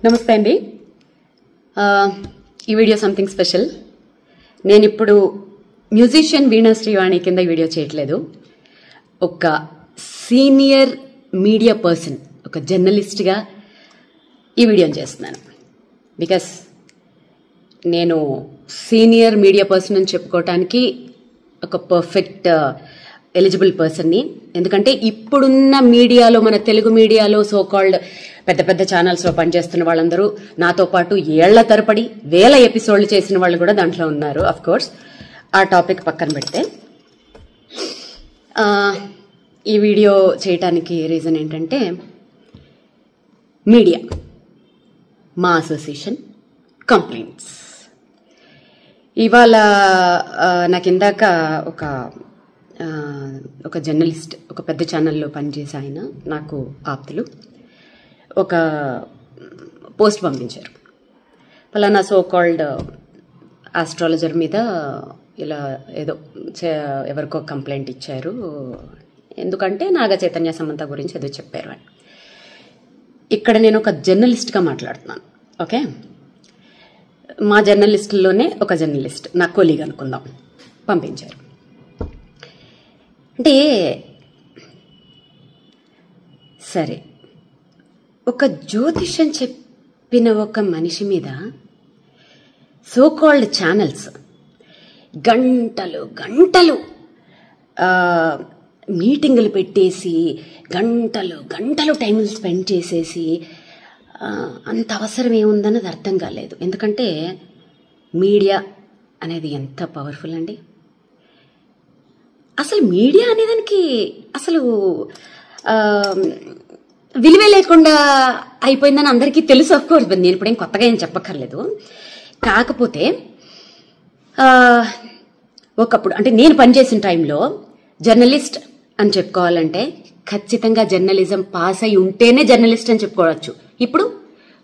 నమస్తే అండి. ఈ వీడియో సంథింగ్ స్పెషల్. నేను ఇప్పుడు మ్యూజిషియన్ వీణా శ్రీవాణి కింద వీడియో చేయట్లేదు. ఒక సీనియర్ మీడియా పర్సన్, ఒక జర్నలిస్ట్గా ఈ వీడియోని చేస్తున్నాను. బికాస్ నేను సీనియర్ మీడియా పర్సన్ అని చెప్పుకోవటానికి ఒక పర్ఫెక్ట్ ఎలిజిబుల్ పర్సన్ని. ఎందుకంటే ఇప్పుడున్న మీడియాలో, మన తెలుగు మీడియాలో సో కాల్డ్ పెద్ద పెద్ద ఛానల్స్లో పనిచేస్తున్న వాళ్ళందరూ నాతో పాటు ఏళ్ల తరపడి 1000 ఎపిసోడ్లు చేసిన వాళ్ళు కూడా దాంట్లో ఉన్నారు. అఫ్ కోర్స్ ఆ టాపిక్ పక్కన పెడితే ఈ వీడియో చేయటానికి రీజన్ ఏంటంటే, మీడియా, మా అసోసియేషన్ కంప్లైంట్స్. ఇవాళ నాకు ఇందాక ఒక జర్నలిస్ట్, ఒక పెద్ద ఛానల్లో పనిచేసే ఆయన, నాకు ఆప్తులు, ఒక పోస్ట్ పంపించారు. పలానా సో కాల్డ్ ఆస్ట్రాలజర్ మీద ఇలా ఏదో ఎవరికో కంప్లైంట్ ఇచ్చారు, ఎందుకంటే నాగ చైతన్య సమంత గురించి ఏదో చెప్పారు అని. ఇక్కడ నేను ఒక జర్నలిస్ట్గా మాట్లాడుతున్నాను. ఓకే, మా జర్నలిస్టుల్లోనే ఒక జర్నలిస్ట్, నా కొలీగ్ అనుకుందాం, పంపించారు. అంటే సరే, ఒక జ్యోతిష్యం చెప్పిన ఒక మనిషి మీద సో కాల్డ్ ఛానల్స్ గంటలు గంటలు మీటింగులు పెట్టేసి గంటలు గంటలు టైం స్పెండ్ చేసేసి అంత అవసరం ఏముందన్నది అర్థం కాలేదు. ఎందుకంటే మీడియా అనేది ఎంత పవర్ఫుల్ అండి. అసలు మీడియా అనేదానికి అసలు విలువే లేకుండా అయిపోయిందని అందరికీ తెలుసు. ఆఫ్ కోర్స్ నేను ఇప్పుడేం కొత్తగా ఏం చెప్పక్కర్లేదు. కాకపోతే ఒకప్పుడు, అంటే నేను పనిచేసిన టైంలో జర్నలిస్ట్ అని చెప్పుకోవాలంటే ఖచ్చితంగా జర్నలిజం పాస్ అయి ఉంటేనే జర్నలిస్ట్ అని చెప్పుకోవచ్చు. ఇప్పుడు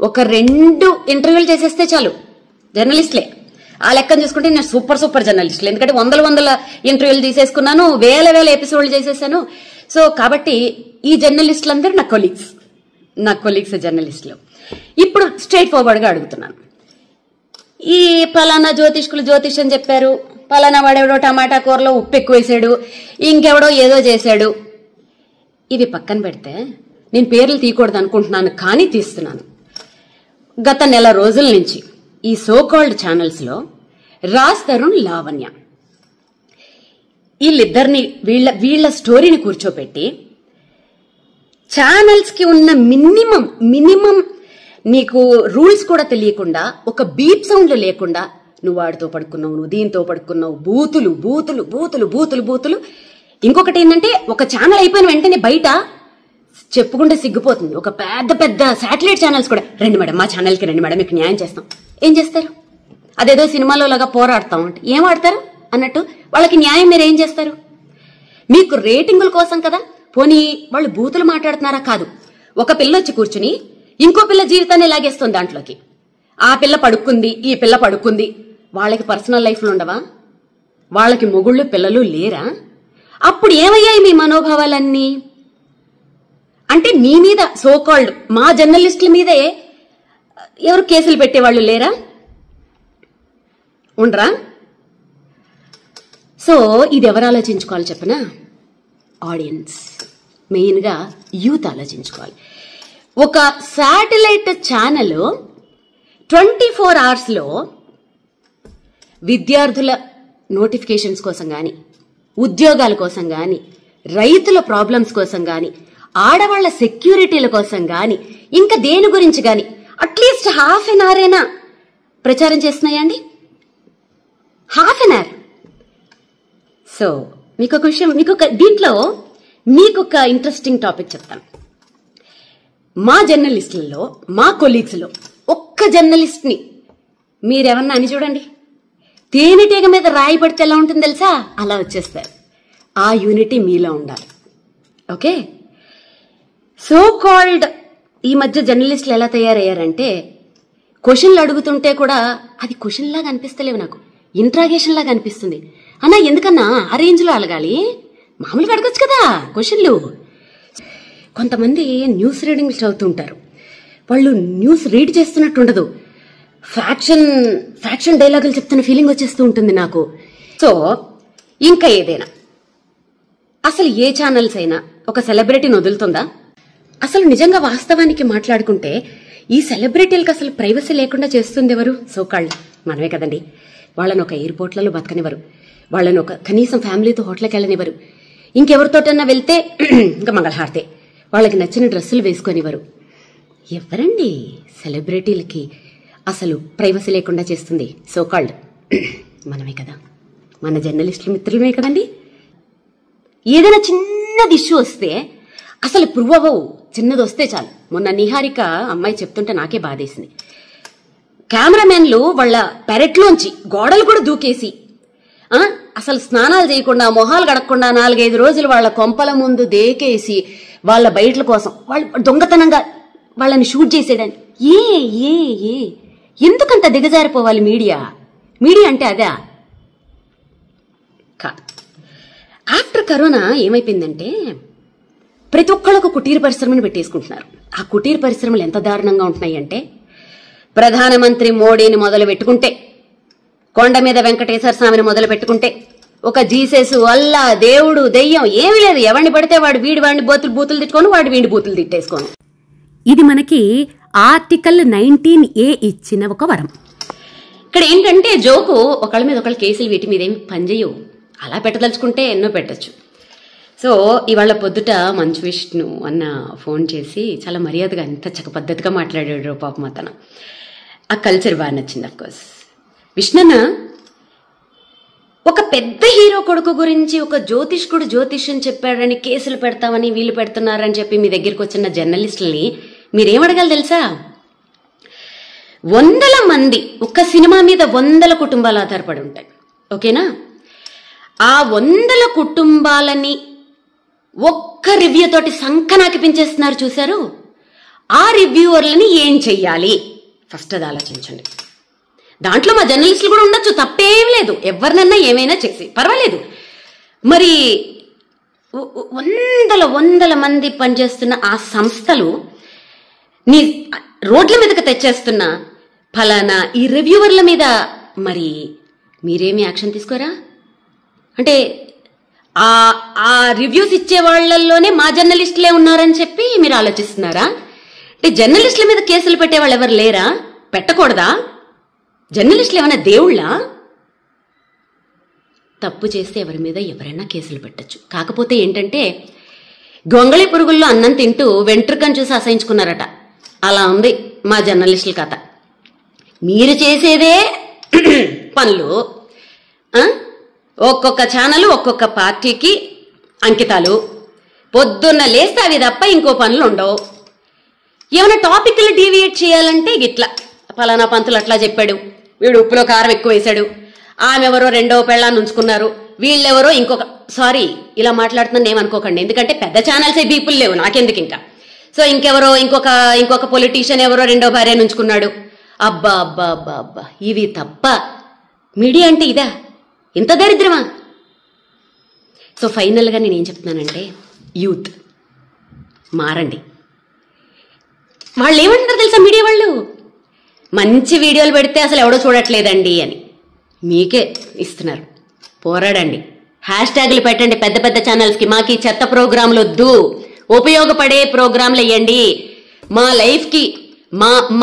ఒక 2 ఇంటర్వ్యూలు చేసేస్తే చాలు జర్నలిస్ట్లే. ఆ లెక్కను చూసుకుంటే నేను సూపర్ జర్నలిస్టులు. ఎందుకంటే వందల ఇంటర్వ్యూలు తీసేసుకున్నాను, 1000 ఎపిసోడ్లు చేసేసాను. సో కాబట్టి ఈ జర్నలిస్టులందరూ నా కొలీగ్స్ జర్నలిస్టులు. ఇప్పుడు స్ట్రైట్ ఫార్వర్డ్గా అడుగుతున్నాను, ఈ పలానా జ్యోతిష్యం చెప్పారు, పలానా వాడెవడో టమాటా కూరలో ఉప్పు ఎక్కువ వేసాడు, ఇంకెవడో ఏదో చేశాడు, ఇవి పక్కన పెడితే నేను పేర్లు తీయకూడదు అనుకుంటున్నాను, కానీ తీస్తున్నాను. గత నెల రోజుల నుంచి ఈ సో కాల్డ్ ఛానల్స్ లో రాజ్ తరుణ్, లావణ్య, వీళ్ళిద్దరిని వీళ్ళ స్టోరీని కూర్చోపెట్టి ఛానల్స్ కి ఉన్న మినిమం నీకు రూల్స్ కూడా తెలియకుండా, ఒక బీప్ సౌండ్లు లేకుండా, నువ్వు వాడితో పడుకున్నావు, నువ్వు దీంతో పడుకున్నావు, బూతులు. ఇంకొకటి ఏంటంటే, ఒక ఛానల్ అయిపోయిన వెంటనే బయట చెప్పుకుంటే సిగ్గుపోతుంది, ఒక పెద్ద శాటిలైట్ ఛానల్స్ కూడా, రండి మేడం మా ఛానల్కి రండి మేడం, మీకు న్యాయం చేస్తాం. ఏం చేస్తారు? అదేదో సినిమాలో లాగా పోరాడతాం అంటే ఏం ఆడతారు అన్నట్టు వాళ్ళకి న్యాయం మీరు ఏం చేస్తారు? మీకు రేటింగుల కోసం కదా. పోనీ వాళ్ళు బూతులు మాట్లాడుతున్నారా? కాదు, ఒక పిల్ల వచ్చి కూర్చుని ఇంకో పిల్ల జీవితాన్ని లాగేస్తుంది దాంట్లోకి. ఆ పిల్ల పడుకుంది, ఈ పిల్ల పడుకుంది. వాళ్ళకి పర్సనల్ లైఫ్లు ఉండవా? వాళ్ళకి మొగుళ్ళు పిల్లలు లేరా? అప్పుడు ఏమయ్యాయి మీ మనోభావాలన్నీ? అంటే మీ మీద సో కాల్డ్ మా జర్నలిస్టుల మీదే ఎవరు కేసులు పెట్టేవాళ్ళు లేరా? ఉండరా? సో ఇది ఎవరు ఆలోచించుకోవాలి చెప్పనా? ఆడియన్స్, మెయిన్గా యూత్ ఆలోచించుకోవాలి. ఒక శాటిలైట్ ఛానల్ 24 అవర్స్లో విద్యార్థుల నోటిఫికేషన్స్ కోసం కానీ, ఉద్యోగాల కోసం కానీ, రైతుల ప్రాబ్లమ్స్ కోసం కానీ, ఆడవాళ్ల సెక్యూరిటీల కోసం కానీ, ఇంకా దేని గురించి కానీ అట్లీస్ట్ ½ an hour అయినా ప్రచారం చేస్తున్నాయా అండి? ½ an hour. సో మీకొక విషయం, దీంట్లో మీకొక ఇంట్రెస్టింగ్ టాపిక్ చెప్తాను. మా జర్నలిస్టులలో, మా కొలీగ్స్లో ఒక్క జర్నలిస్ట్ని మీరెవరన్నా అని చూడండి, తేనెటీగ మీద రాయి పడితే ఎలా ఉంటుంది తెలుసా? అలా వచ్చేస్తారు. ఆ యూనిటీ మీలో ఉండాలి. ఓకే, సో కాల్డ్ ఈ మధ్య జర్నలిస్టులు ఎలా తయారయ్యారంటే, క్వశ్చన్లు అడుగుతుంటే కూడా అది క్వశ్చన్ లాగా అనిపిస్తలేవు, నాకు ఇంట్రాగేషన్ లాగా అనిపిస్తుంది. అన్నా ఎందుకన్నా ఆ రేంజ్లో అలగాలి? మామూలుగా అడగచ్చు కదా క్వశ్చన్లు. కొంతమంది న్యూస్ రీడింగ్స్ చదువుతుంటారు, వాళ్ళు న్యూస్ రీడ్ చేస్తున్నట్టు ఉండదు, ఫ్యాక్షన్ డైలాగులు చెప్తున్న ఫీలింగ్ వచ్చేస్తూ ఉంటుంది నాకు. సో ఇంకా ఏదైనా అసలు ఏ ఛానల్స్ అయినా ఒక సెలబ్రిటీని వదులుతుందా? అసలు నిజంగా వాస్తవానికి మాట్లాడుకుంటే ఈ సెలబ్రిటీలకు అసలు ప్రైవసీ లేకుండా చేస్తుంది ఎవరు? సోకాళ్ళు మనమే కదండి. వాళ్ళని ఒక ఎయిర్పోర్ట్లలో బతకనివ్వరు, వాళ్ళని ఒక కనీసం ఫ్యామిలీతో హోటల్కి వెళ్ళనివ్వరు, ఇంకెవరితోటన్నా వెళ్తే ఇంకా మంగళహారతే, వాళ్ళకి నచ్చిన డ్రెస్సులు వేసుకొనివ్వరు. ఎవరండి సెలబ్రిటీలకి అసలు ప్రైవసీ లేకుండా చేస్తుంది? సోకాళ్ళు మనమే కదా, మన జర్నలిస్టుల మిత్రులమే కదండి. ఏదైనా చిన్నది ఇష్యూ వస్తే అసలు ప్రూవ్ అవ్వవు, చిన్నది వస్తే చాలు. మొన్న నిహారిక అమ్మాయి చెప్తుంటే నాకే బాధేసింది. కెమెరామెన్లు వాళ్ళ పెరట్లోంచి గోడలు కూడా దూకేసి అసలు స్నానాలు చేయకుండా మొహాలు గడకుండా 4-5 రోజులు వాళ్ళ కొంపల ముందు దేకేసి వాళ్ళ బయటల కోసం వాళ్ళు దొంగతనంగా వాళ్ళని షూట్ చేసేయడానికి. ఎందుకంత దిగజారిపోవాలి మీడియా అంటే అదే కాదు. ఆఫ్టర్ కరోనా ఏమైపోయిందంటే ప్రతి ఒక్కళ్ళకు కుటీర పరిశ్రమను పెట్టేసుకుంటున్నారు. ఆ కుటీర పరిశ్రమలు ఎంత దారుణంగా ఉంటున్నాయి అంటే, ప్రధానమంత్రి మోడీని మొదలు పెట్టుకుంటే, కొండ మీద వెంకటేశ్వర స్వామిని మొదలు పెట్టుకుంటే, ఒక జీసస్, అల్లా, దేవుడు, దెయ్యం ఏమీ లేదు. ఎవరిని పడితే వాడు వాడిని బూతులు తిట్టుకోను, వాడు వీడి బూతులు తిట్టేసుకోను. ఇది మనకి ఆర్టికల్ 19A ఇచ్చిన ఒక వరం. ఇక్కడ ఏంటంటే జోకు, ఒకళ్ళ మీద ఒకళ్ళు కేసులు వీటి మీద ఏమి పనిచేయవు. అలా పెట్టదలుచుకుంటే ఎన్నో పెట్టచ్చు. సో ఇవాళ పొద్దుట మంచు విష్ణు అన్న ఫోన్ చేసి చాలా మర్యాదగా ఎంత చక్క పద్ధతిగా మాట్లాడాడు పాపం అతను. ఆ కల్చర్ బాగా నచ్చింది. అఫ్కోర్స్ విష్ణున్న ఒక పెద్ద హీరో కొడుకు గురించి ఒక జ్యోతిష్యం చెప్పాడని కేసులు పెడతామని వీళ్ళు పెడుతున్నారని చెప్పి మీ దగ్గరికి వచ్చిన జర్నలిస్టులని మీరేమడగాలి తెలుసా? 100 మంది, ఒక్క సినిమా మీద 100 కుటుంబాలు ఆధారపడి ఉంటాయి. ఓకేనా? ఆ 100 కుటుంబాలని ఒక్క రివ్యూ తోటి సంకనాకి పెంచేస్తున్నారు చూశారు. ఆ రివ్యూవర్లని ఏం చెయ్యాలి ఫస్ట్ అది ఆలోచించండి. దాంట్లో మా జర్నలిస్టులు కూడా ఉండొచ్చు, తప్పేం లేదు. ఎవరినన్నా ఏమైనా చేసి పర్వాలేదు. మరి 100 మంది పనిచేస్తున్న ఆ సంస్థలు నీ రోడ్ల మీదకి తెచ్చేస్తున్న ఫలానా ఈ రివ్యూవర్ల మీద మరి మీరేమి యాక్షన్ తీసుకోరా? అంటే ఆ రివ్యూస్ ఇచ్చే వాళ్లలోనే మా జర్నలిస్టులే ఉన్నారని చెప్పి మీరు ఆలోచిస్తున్నారా? అంటే జర్నలిస్టుల మీద కేసులు పెట్టే వాళ్ళు ఎవరు లేరా? పెట్టకూడదా? జర్నలిస్టులు ఏమైనా దేవుళ్ళా? తప్పు చేస్తే ఎవరి మీద ఎవరైనా కేసులు పెట్టచ్చు. కాకపోతే ఏంటంటే గొంగళి పురుగుల్లో అన్నం తింటూ వెంట్రుకను చూసి అసహించుకున్నారట. అలా ఉంది మా జర్నలిస్టుల కథ. మీరు చేసేదే పనులు, ఒక్కొక్క ఛానల్ ఒక్కొక్క పార్టీకి అంకితాలు, పొద్దున్న లేస్తే అవి తప్ప ఇంకో పనులు ఉండవు. ఏమైనా టాపిక్లు డీవియేట్ చేయాలంటే గిట్లా ఫలానా పంతులు అట్లా చెప్పాడు, వీడు ఉప్పులో కారం ఎక్కువ వేశాడు, ఆమె ఎవరో 2వ పెళ్ళాన్ని ఉంచుకున్నారు, వీళ్ళెవరో ఇంకొక, సారీ ఇలా మాట్లాడుతున్నాను ఏమనుకోకండి, ఎందుకంటే పెద్ద ఛానల్సే బీపుల్ లేవు నాకెందుకు ఇంకా. సో ఇంకెవరో ఇంకొక పొలిటీషియన్ ఎవరో 2వ భార్యను ఉంచుకున్నాడు. అబ్బా అబ్బా అబ్బా అబ్బా, ఇవి తప్ప మీడియా అంటే ఇదా? ఇంత దరిద్రమా? సో ఫైనల్గా నేనేం చెప్తున్నానంటే, యూత్ మారండి. వాళ్ళు ఏమంటారు తెలుసా మీడియా వాళ్ళు? మంచి వీడియోలు పెడితే అసలు ఎవడో చూడట్లేదండి అని మీకే ఇస్తున్నారు. పోరాడండి, హ్యాష్ట్యాగులు పెట్టండి పెద్ద పెద్ద ఛానల్స్కి. మాకు ఈ చెత్త ప్రోగ్రాంలు వద్దు, ఉపయోగపడే ప్రోగ్రాంలు వేయండి. మా లైఫ్కి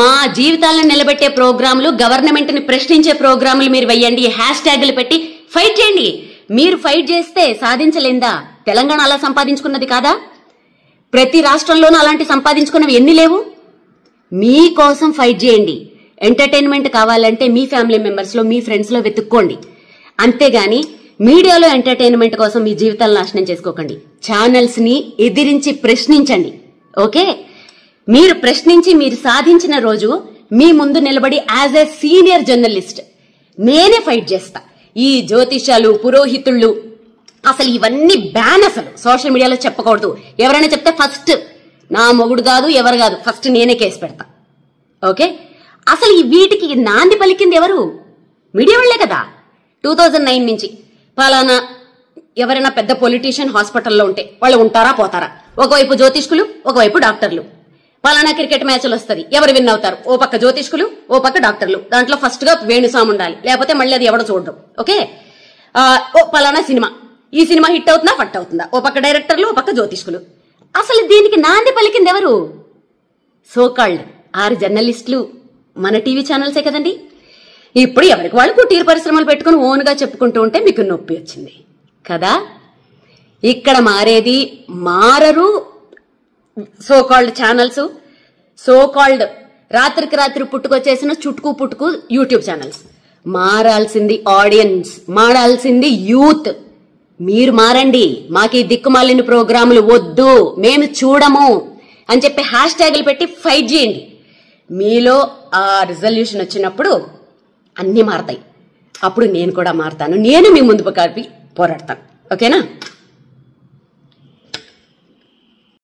మా జీవితాలను నిలబెట్టే ప్రోగ్రాంలు, గవర్నమెంట్ని ప్రశ్నించే ప్రోగ్రాంలు మీరు వేయండి. హ్యాష్ట్యాగులు పెట్టి ఫైట్ చేయండి. మీరు ఫైట్ చేస్తే సాధించలేందా? తెలంగాణ అలా సంపాదించుకున్నది కాదా? ప్రతి రాష్ట్రంలోనూ అలాంటి సంపాదించుకున్నవి ఎన్ని లేవు? మీకోసం ఫైట్ చేయండి. ఎంటర్టైన్మెంట్ కావాలంటే మీ ఫ్యామిలీ మెంబర్స్లో, మీ ఫ్రెండ్స్లో వెతుక్కోండి. అంతేగాని మీడియాలో ఎంటర్టైన్మెంట్ కోసం మీ జీవితాలు నాశనం చేసుకోకండి. ఛానల్స్ని ఎదిరించి ప్రశ్నించండి. ఓకే? మీరు ప్రశ్నించి మీరు సాధించిన రోజు మీ ముందు నిలబడి యాజ్ ఎ సీనియర్ జర్నలిస్ట్ నేనే ఫైట్ చేస్తా. ఈ జ్యోతిషాలు, పురోహితుళ్ళు, అసలు ఇవన్నీ బ్యాన్. అసలు సోషల్ మీడియాలో చెప్పకూడదు. ఎవరైనా చెప్తే ఫస్ట్ నా మొగుడు కాదు, ఎవరు కాదు, ఫస్ట్ నేనే కేసు పెడతా. ఓకే? అసలు ఈ వీటికి నాంది పలికింది ఎవరు? మీడియా వాళ్లే కదా. 2009 నుంచి ఫలానా ఎవరైనా పెద్ద పొలిటీషియన్ హాస్పిటల్లో ఉంటే వాళ్ళు ఉంటారా పోతారా? ఒకవైపు జ్యోతిష్కులు, ఒకవైపు డాక్టర్లు. పలానా క్రికెట్ మ్యాచ్లు వస్తుంది, ఎవరు విన్ అవుతారు? ఓ పక్క జ్యోతిష్కులు, ఓ పక్క డాక్టర్లు. దాంట్లో ఫస్ట్ గా వేణుస్వామి ఉండాలి, లేకపోతే మళ్ళీ అది ఎవడో చూడడం. ఓకే, ఓ పలానా సినిమా, ఈ సినిమా హిట్ అవుతుందా ఫట్ అవుతుందా? ఓ పక్క డైరెక్టర్లు, ఓ పక్క జ్యోతిష్కులు. అసలు దీనికి నాంది పలికింది ఎవరు? సోకాల్డ్ 6 జర్నలిస్టులు, మన టీవీ ఛానల్సే కదండి. ఇప్పుడు ఎవరికి వాళ్ళు కుటీర పరిశ్రమలు పెట్టుకుని ఓన్గా చెప్పుకుంటూ ఉంటే మీకు నొప్పి వచ్చింది కదా. ఇక్కడ మారేది మారరు సోకాల్డ్ ఛానల్స్, సోకాల్డ్ రాత్రికి రాత్రి పుట్టుకొచ్చేసిన చుట్టుకు పుట్టుకు యూట్యూబ్ ఛానల్స్. మారాల్సింది ఆడియన్స్, మారాల్సింది యూత్. మీరు మారండి. మాకు ఈ దిక్కుమాలిన ప్రోగ్రాములు వద్దు, మేము చూడము అని చెప్పి హ్యాష్ ట్యాగులు పెట్టి ఫైట్ చేయండి. మీలో ఆ రిజల్యూషన్ వచ్చినప్పుడు అన్నీ మారతాయి. అప్పుడు నేను కూడా మారతాను, నేను మీ ముందు కలిపి పోరాడతాను. ఓకేనా?